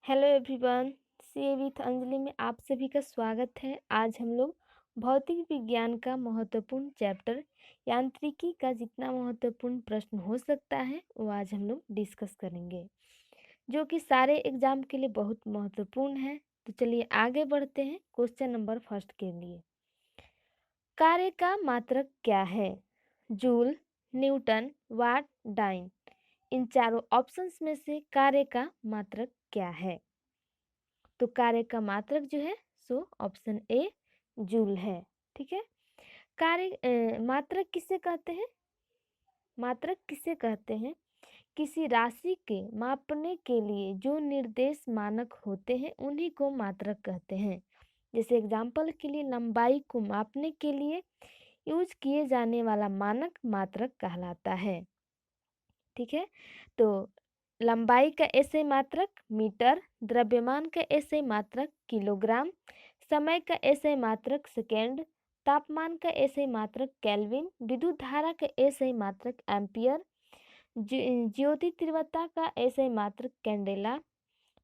Hello everyone, see with Anjali में आप सभी का स्वागत है। आज हम लोग भौतिक विज्ञान का महत्वपूर्ण चैप्टर यांत्रिकी का जितना महत्वपूर्ण प्रश्न हो सकता है वो आज हम लोग डिस्कस करेंगे, जो कि सारे एग्जाम के लिए बहुत महत्वपूर्ण है। तो चलिए आगे बढ़ते हैं क्वेश्चन नंबर फर्स्ट के लिए। कार्य का मात्रक क्या है? जूल, न्यूटन, वाट, डाइन। इन चारों ऑप्शंस में से कार्य का मात्रक क्या है? तो कार्य का मात्रक जो है सो ऑप्शन ए जूल है। ठीक है। मात्रक किसे कहते हैं? मात्रक किसे कहते हैं? किसी राशि के मापने के लिए जो निर्देश मानक होते हैं उन्हीं को मात्रक कहते हैं। जैसे एग्जाम्पल के लिए लंबाई को मापने के लिए यूज किए जाने वाला मानक मात्रक कहलाता है। ठीक है। तो लंबाई का एसआई मात्रक मीटर, द्रव्यमान का एसआई मात्रक किलोग्राम, समय का एसआई मात्रक सेकेंड, तापमान का एसआई मात्रक केल्विन, विद्युत धारा का एसआई मात्रक एम्पियर, ज्योति तीव्रता का एसआई मात्रक कैंडेला,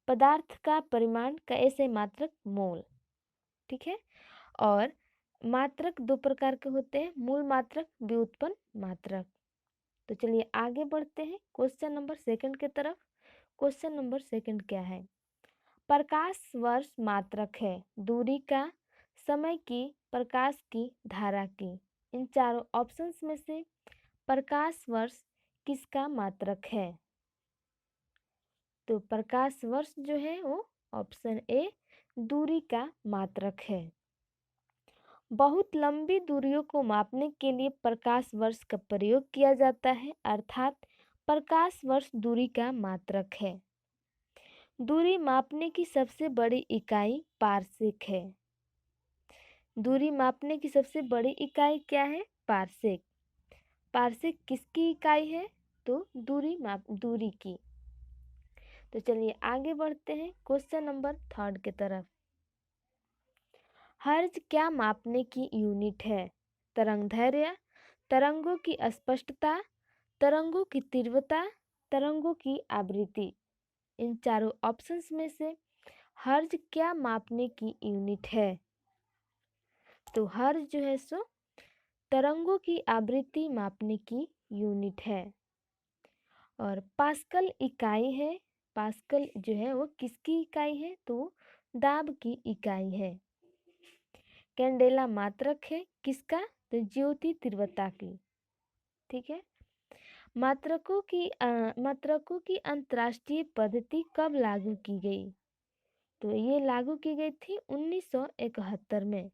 पदार्थ का परिमाण का एसआई मात्रक मोल। ठीक है। और मात्रक दो प्रकार के होते हैं, मूल मात्रक, व्युत्पन्न मात्रक। तो चलिए आगे बढ़ते हैं क्वेश्चन नंबर सेकंड की तरफ। क्वेश्चन नंबर सेकंड क्या है? प्रकाश वर्ष मात्रक है दूरी का, समय की, प्रकाश की, धारा की। इन चारों ऑप्शंस में से प्रकाश वर्ष किसका मात्रक है? तो प्रकाश वर्ष जो है वो ऑप्शन ए दूरी का मात्रक है। बहुत लंबी दूरियों को मापने के लिए प्रकाश वर्ष का प्रयोग किया जाता है, अर्थात प्रकाश वर्ष दूरी का मात्रक है। दूरी मापने की सबसे बड़ी इकाई पारसेक है। दूरी मापने की सबसे बड़ी इकाई क्या है? पारसेक। पारसेक किसकी इकाई है? तो दूरी की। तो चलिए आगे बढ़ते हैं क्वेश्चन नंबर थर्ड की तरफ। हर्ज क्या मापने की यूनिट है? तरंगदैर्घ्य, तरंगों की स्पष्टता, तरंगों की तीव्रता, तरंगों की आवृत्ति। इन चारों ऑप्शंस में से हर्ज क्या मापने की यूनिट है? तो हर्ज जो है सो तरंगों की आवृत्ति मापने की यूनिट है। और पास्कल इकाई है। पास्कल जो है वो किसकी इकाई है? तो दाब की इकाई है। कैंडेला मात्रक है किसका? तो ज्योति तीव्रता की। ठीक है। मात्रकों की अंतर्राष्ट्रीय पद्धति कब लागू की गई? तो ये लागू की गई थी 1971 में।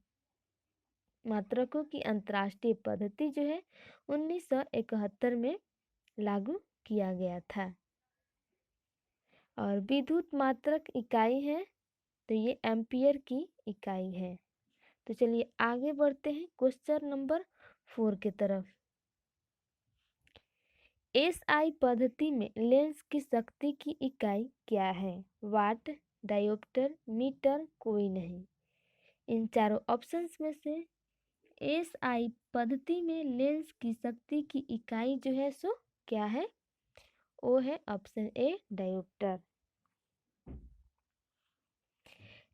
मात्रकों की अंतर्राष्ट्रीय पद्धति जो है 1971 में लागू किया गया था। और विद्युत मात्रक इकाई है तो ये एम्पियर की इकाई है। तो चलिए आगे बढ़ते हैं क्वेश्चन नंबर 4 की तरफ। एसआई पद्धति में लेंस की शक्ति की इकाई क्या है? वाट, डायोप्टर, मीटर, कोई नहीं। इन चारों ऑप्शंस में से एसआई पद्धति में लेंस की शक्ति की इकाई जो है सो क्या है? वो है ऑप्शन ए डायोप्टर।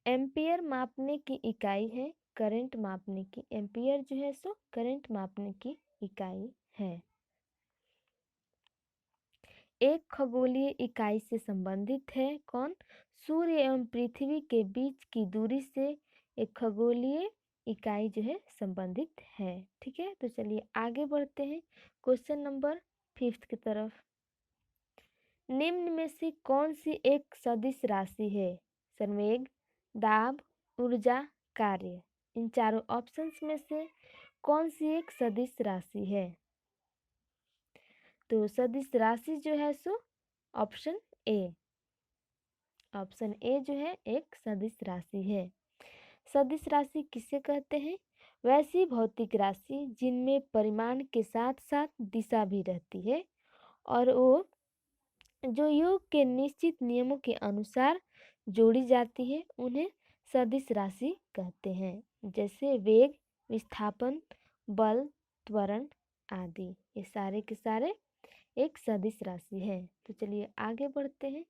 एम्पियर मापने की इकाई है करंट मापने की। एम्पियर जो है सो करंट मापने की इकाई है। एक खगोलीय इकाई से संबंधित है कौन? सूर्य एवं पृथ्वी के बीच की दूरी से एक खगोलीय इकाई जो है संबंधित है। ठीक है। तो चलिए आगे बढ़ते हैं क्वेश्चन नंबर 5 की तरफ। निम्न में से कौन सी एक सदिश राशि है? संवेग, दाब, ऊर्जा, कार्य। इन चारों ऑप्शंस में से कौन सी एक सदिश राशि है? तो सदिश राशि जो है so option A. Option A जो है एक सदिश राशि है। सदिश राशि किसे कहते हैं? वैसी भौतिक राशि जिनमें परिमाण के साथ साथ दिशा भी रहती है और वो जो योग के निश्चित नियमों के अनुसार जोड़ी जाती है उन्हें सदिश राशि कहते हैं। जैसे वेग, विस्थापन, बल, त्वरण आदि, ये सारे के सारे एक सदिश राशि है। तो चलिए आगे बढ़ते हैं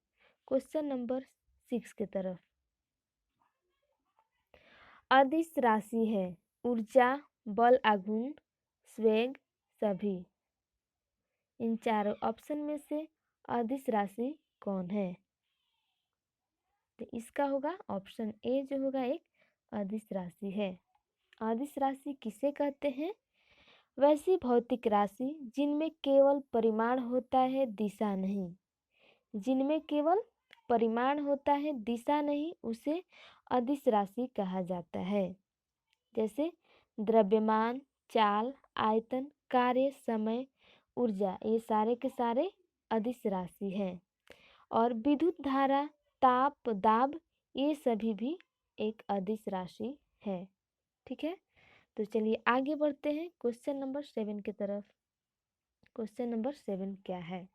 क्वेश्चन नंबर 6 की तरफ। अदिश राशि है ऊर्जा, बल आघूर्ण, स्वेग, सभी। इन चारों ऑप्शन में से अदिश राशि कौन है? तो इसका होगा ऑप्शन ए जो होगा एक अदिश राशि है। अदिश राशि किसे कहते हैं? वैसी भौतिक राशि जिनमें केवल परिमाण होता है, दिशा नहीं। जिनमें केवल परिमाण होता है, दिशा नहीं, उसे अदिश राशि कहा जाता है। जैसे द्रव्यमान, चाल, आयतन, कार्य, समय, ऊर्जा, ये सारे के सारे अदिश राशि हैं। और विद्युत धारा, ताप, दाब, ये सभी भी एक अदिश राशि है। ठीक है, तो चलिए आगे बढ़ते हैं क्वेश्चन नंबर 7 की तरफ। क्वेश्चन नंबर 7 क्या है?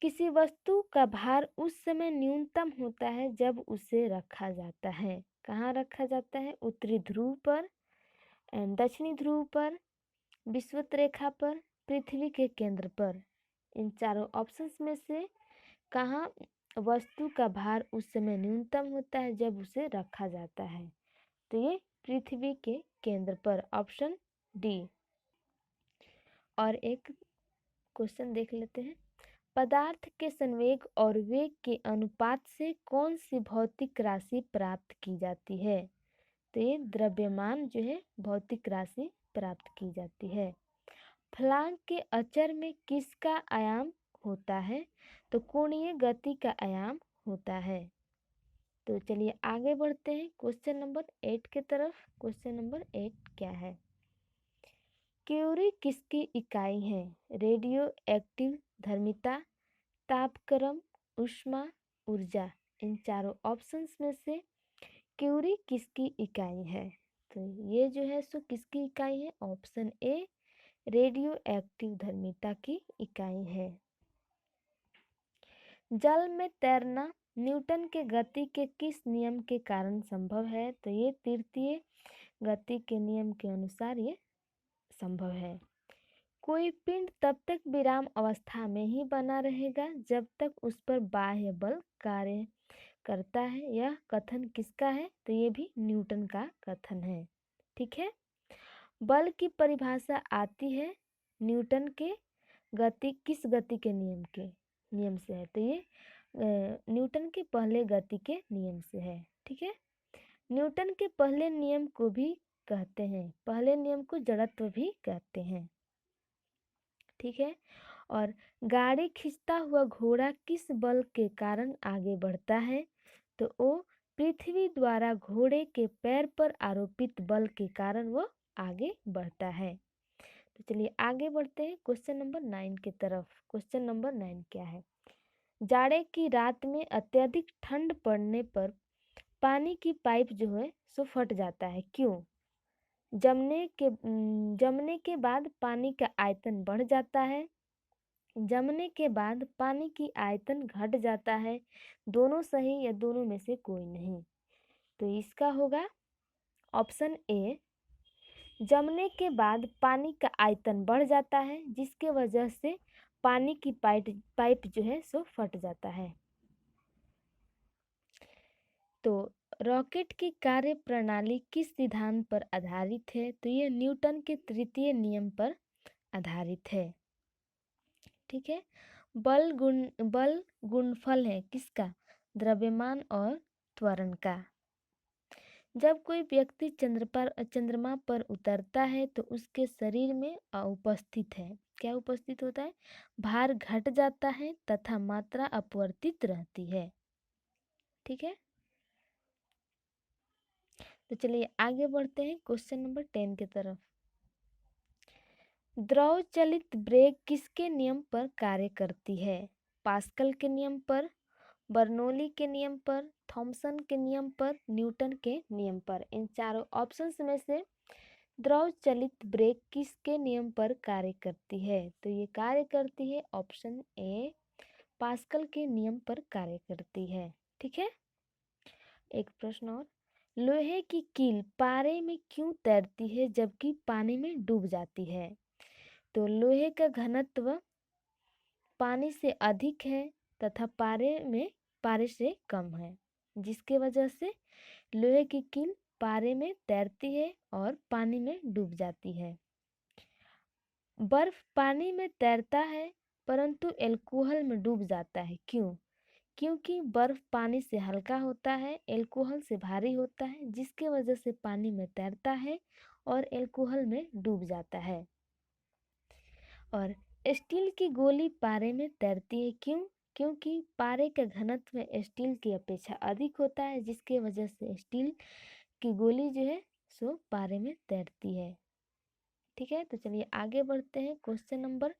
किसी वस्तु का भार उस समय न्यूनतम होता है जब उसे रखा जाता है। कहाँ रखा जाता है? उत्तरी ध्रुव पर, दक्षिणी ध्रुव पर, विषुवत रेखा पर, पृथ्वी के केंद्र पर। इन चारों ऑप्शंस में से कहाँ वस्तु का भार उस समय न्यूनतम होता है जब उसे रखा जाता है? तो ये पृथ्वी के केंद्र पर, ऑप्शन डी। और एक क्वेश्चन देख लेते हैं। पदार्थ के संवेग और वेग के अनुपात से कौन सी भौतिक राशि प्राप्त की जाती है? तो ये द्रव्यमान जो है भौतिक राशि प्राप्त की जाती है। फलांग के अचर में किसका आयाम होता है? तो कोणीय गति का आयाम होता है। तो चलिए आगे बढ़ते हैं क्वेश्चन नंबर 8 की तरफ। क्वेश्चन नंबर 8 क्या है? क्यूरी किसकी इकाई है? रेडियो एक्टिव धर्मिता, तापक्रम, ऊष्मा, ऊर्जा। इन चारों ऑप्शंस में से क्यूरी किसकी इकाई है? तो ये जो है सो किसकी इकाई है? ऑप्शन ए रेडियो एक्टिव धर्मिता की इकाई है। जल में तैरना न्यूटन के गति के किस नियम के कारण संभव है? तो ये तृतीय गति के नियम के अनुसार ये संभव है। कोई पिंड तब तक विराम अवस्था में ही बना रहेगा जब तक उस पर बाह्य बल कार्य करता है। यह कथन किसका है? तो ये भी न्यूटन का कथन है। ठीक है, बल की परिभाषा आती है न्यूटन के किस गति के नियम से है? तो ये न्यूटन के पहले गति के नियम से है। ठीक है, न्यूटन के पहले नियम को भी कहते हैं, पहले नियम को जड़त्व भी कहते हैं। ठीक है, और गाड़ी खींचता हुआ घोड़ा किस बल के कारण आगे बढ़ता है? तो वो पृथ्वी द्वारा घोड़े के पैर पर आरोपित बल के कारण वो आगे बढ़ता है। तो चलिए आगे बढ़ते हैं क्वेश्चन नंबर 9 की तरफ। क्वेश्चन नंबर 9 क्या है? जाड़े की रात में अत्यधिक ठंड पड़ने पर पानी की पाइप जो है सो फट जाता है, क्यों? जमने के बाद पानी का आयतन बढ़ जाता है, जमने के बाद पानी की आयतन घट जाता है, दोनों सही या दोनों में से कोई नहीं? तो इसका होगा ऑप्शन ए जमने के बाद पानी का आयतन बढ़ जाता है जिसके वजह से पानी की पाइप जो है सो फट जाता है। तो रॉकेट की कार्य प्रणाली किस सिद्धांत पर आधारित है? तो ये न्यूटन के तृतीय नियम पर आधारित है। ठीक है, बल गुणनफल है किसका? द्रव्यमान और त्वरण का। जब कोई व्यक्ति चंद्रमा पर उतरता है तो उसके शरीर में उपस्थित है, क्या उपस्थित होता है? भार घट जाता है तथा मात्रा अपवर्तित रहती है। ठीक है, तो चलिए आगे बढ़ते हैं क्वेश्चन नंबर 10 की तरफ। द्रव चलित ब्रेक किसके नियम पर कार्य करती है? पास्कल के नियम पर, बर्नौली के नियम पर, थॉमसन के नियम पर, न्यूटन के नियम पर। इन चारों ऑप्शंस में से द्रव चलित ब्रेक किसके नियम पर कार्य करती है? तो ये कार्य करती है ऑप्शन ए पास्कल के नियम पर कार्य करती है। ठीक है, एक प्रश्न और, लोहे की कील पारे में क्यों तैरती है जबकि पानी में डूब जाती है? तो लोहे का घनत्व पानी से अधिक है तथा पारे में पारे से कम है, जिसके वजह से लोहे की कील पारे में तैरती है और पानी में डूब जाती है। बर्फ पानी में तैरता है परंतु एल्कोहल में डूब जाता है, क्यों? क्योंकि बर्फ पानी से हल्का होता है, एल्कोहल से भारी होता है, जिसके वजह से पानी में तैरता है और एल्कोहल में डूब जाता है। और स्टील की गोली पारे में तैरती है, क्यों? क्योंकि पारे का घनत्व स्टील की अपेक्षा अधिक होता है, जिसके वजह से स्टील की गोली जो है सो पारे में तैरती है। ठीक है, तो चलिए आगे बढ़ते हैं क्वेश्चन नंबर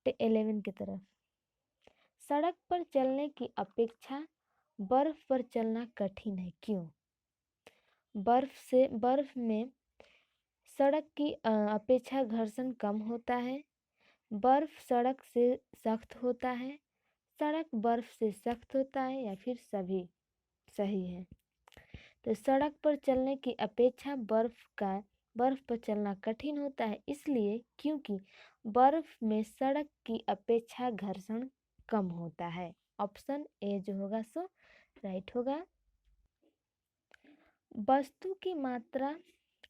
11 की तरफ। सड़क पर चलने की अपेक्षा बर्फ पर चलना कठिन है, क्यों? बर्फ में सड़क की अपेक्षा घर्षण कम होता है। बर्फ सड़क से सख्त होता है, सड़क बर्फ से सख्त होता है, या फिर सभी सही है। तो सड़क पर चलने की अपेक्षा बर्फ पर चलना कठिन होता है, इसलिए क्योंकि बर्फ में सड़क की अपेक्षा घर्षण कम होता है। ऑप्शन ए जो होगा सो राइट होगा। वस्तु की मात्रा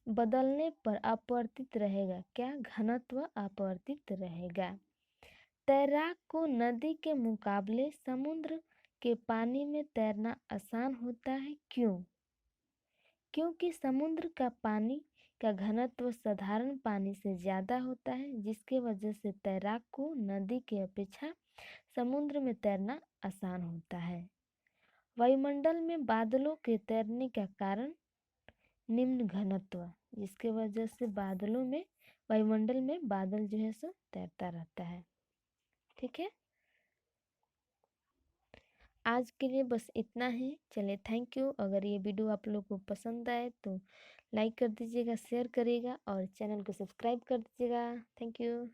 बदलने पर अपरिवर्तित रहेगा क्या? घनत्व अपरिवर्तित रहेगा। तैराक को नदी के मुकाबले समुद्र के पानी में तैरना आसान होता है, क्यों? क्योंकि समुद्र का पानी का घनत्व साधारण पानी से ज़्यादा होता है, जिसके वजह से तैराक को नदी के अपेक्षा समुद्र में तैरना आसान होता है। वायुमंडल में बादलों के तैरने का कारण निम्न घनत्व, जिसके वजह से वायुमंडल में बादल जो है सो तैरता रहता है। ठीक है, आज के लिए बस इतना ही। चलिए, थैंक यू। अगर ये वीडियो आप लोग को पसंद आए तो लाइक कर दीजिएगा, शेयर करिएगा और चैनल को सब्सक्राइब कर दीजिएगा। Thank you.